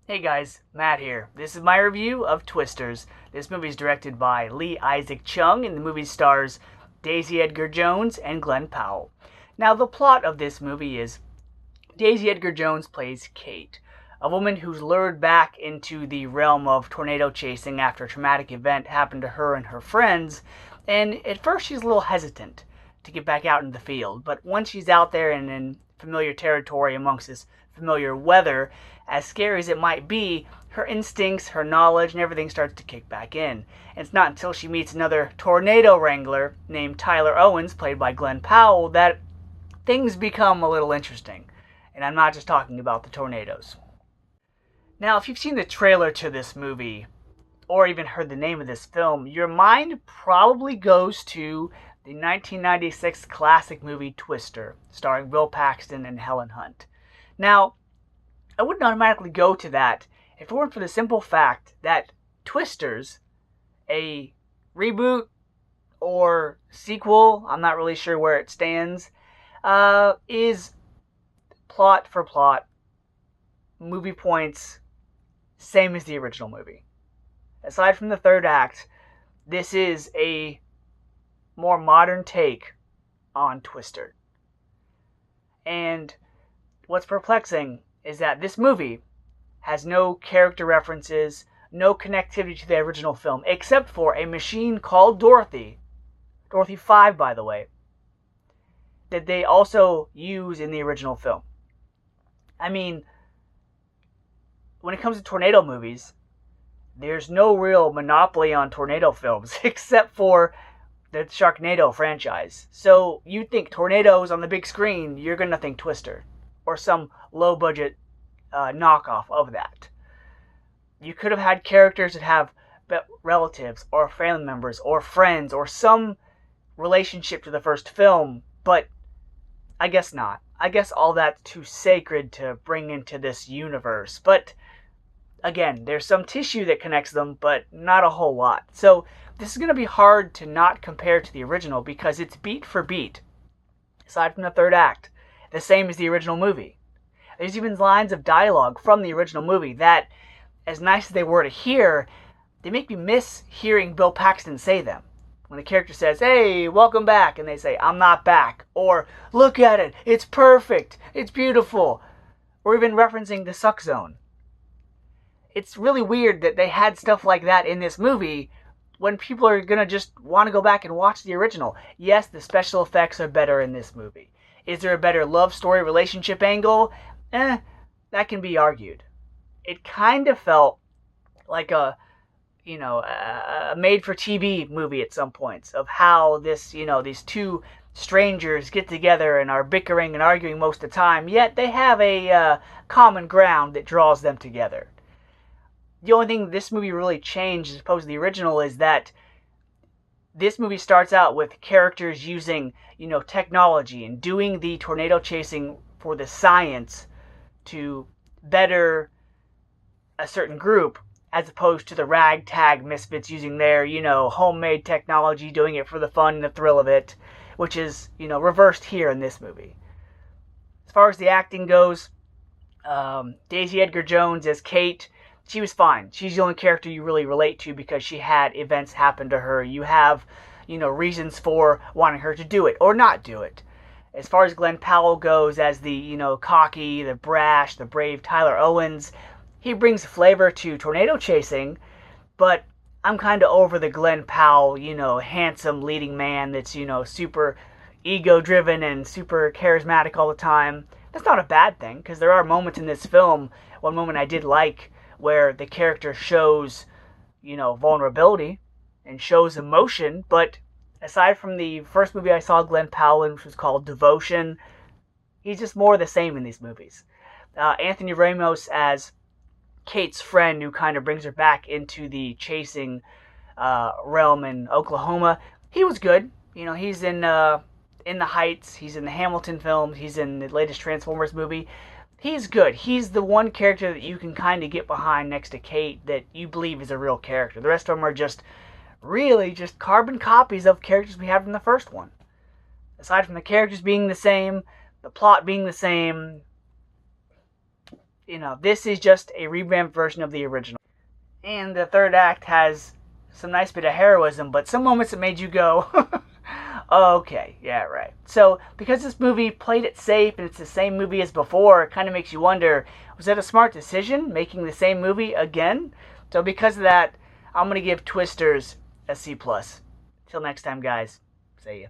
Hey guys, Matt here. This is my review of Twisters. This movie is directed by Lee Isaac Chung, and the movie stars Daisy Edgar Jones and Glenn Powell. Now, the plot of this movie is Daisy Edgar Jones plays Kate, a woman who's lured back into the realm of tornado chasing after a traumatic event happened to her and her friends, and at first she's a little hesitant to get back out in the field, but once she's out there and in familiar territory amongst this familiar weather, as scary as it might be, her instincts, her knowledge, and everything starts to kick back in. And it's not until she meets another tornado wrangler named Tyler Owens, played by Glenn Powell, that things become a little interesting. And I'm not just talking about the tornadoes. Now, if you've seen the trailer to this movie, or even heard the name of this film, your mind probably goes to the 1996 classic movie Twister, starring Bill Paxton and Helen Hunt. Now, I wouldn't automatically go to that if it weren't for the simple fact that Twisters, a reboot or sequel, I'm not really sure where it stands, is plot for plot, movie points, same as the original movie. Aside from the third act, this is a more modern take on Twister. And what's perplexing is that this movie has no character references, no connectivity to the original film, except for a machine called Dorothy 5, by the way, that they also use in the original film. I mean, when it comes to tornado movies, there's no real monopoly on tornado films, except for the Sharknado franchise. So you think tornadoes on the big screen, you're going to think Twister, or some low-budget knockoff of that. You could have had characters that have relatives, or family members, or friends, or some relationship to the first film, but I guess not. I guess all that's too sacred to bring into this universe. But again, there's some tissue that connects them, but not a whole lot. So this is going to be hard to not compare to the original because it's beat for beat, aside from the third act, the same as the original movie. There's even lines of dialogue from the original movie that, as nice as they were to hear, they make me miss hearing Bill Paxton say them. When the character says, "Hey, welcome back," and they say, "I'm not back," or "Look at it, it's perfect, it's beautiful," or even referencing the suck zone. It's really weird that they had stuff like that in this movie when people are going to just want to go back and watch the original. Yes, the special effects are better in this movie. Is there a better love story relationship angle? That can be argued. It kind of felt like a made-for-TV movie at some points of how these two strangers get together and are bickering and arguing most of the time, yet they have a common ground that draws them together. The only thing this movie really changed as opposed to the original is that this movie starts out with characters using, technology and doing the tornado chasing for the science to better a certain group, as opposed to the ragtag misfits using their, homemade technology, doing it for the fun and the thrill of it, which is, reversed here in this movie. As far as the acting goes, Daisy Edgar Jones as Kate, she was fine. She's the only character you really relate to because she had events happen to her. You have, reasons for wanting her to do it or not do it. As far as Glenn Powell goes as the, cocky, the brash, the brave Tyler Owens, he brings flavor to tornado chasing, but I'm kind of over the Glenn Powell, handsome leading man that's, super ego-driven and super charismatic all the time. That's not a bad thing, because there are moments in this film, one moment I did like, where the character shows, vulnerability and shows emotion, but aside from the first movie I saw Glenn Powell in, which was called Devotion, he's just more the same in these movies. Anthony Ramos as Kate's friend, who kind of brings her back into the chasing realm in Oklahoma, he was good. He's in The Heights, he's in the Hamilton films, he's in the latest Transformers movie. He's good. He's the one character that you can kind of get behind next to Kate that you believe is a real character. The rest of them are just carbon copies of characters we have from the first one. Aside from the characters being the same, the plot being the same, this is just a revamped version of the original. And the third act has some nice bit of heroism, but some moments that made you go, okay, yeah, right. So, because this movie played it safe and it's the same movie as before, it kind of makes you wonder, was that a smart decision, making the same movie again? So because of that, I'm going to give Twisters a C+. Till next time, guys. See ya.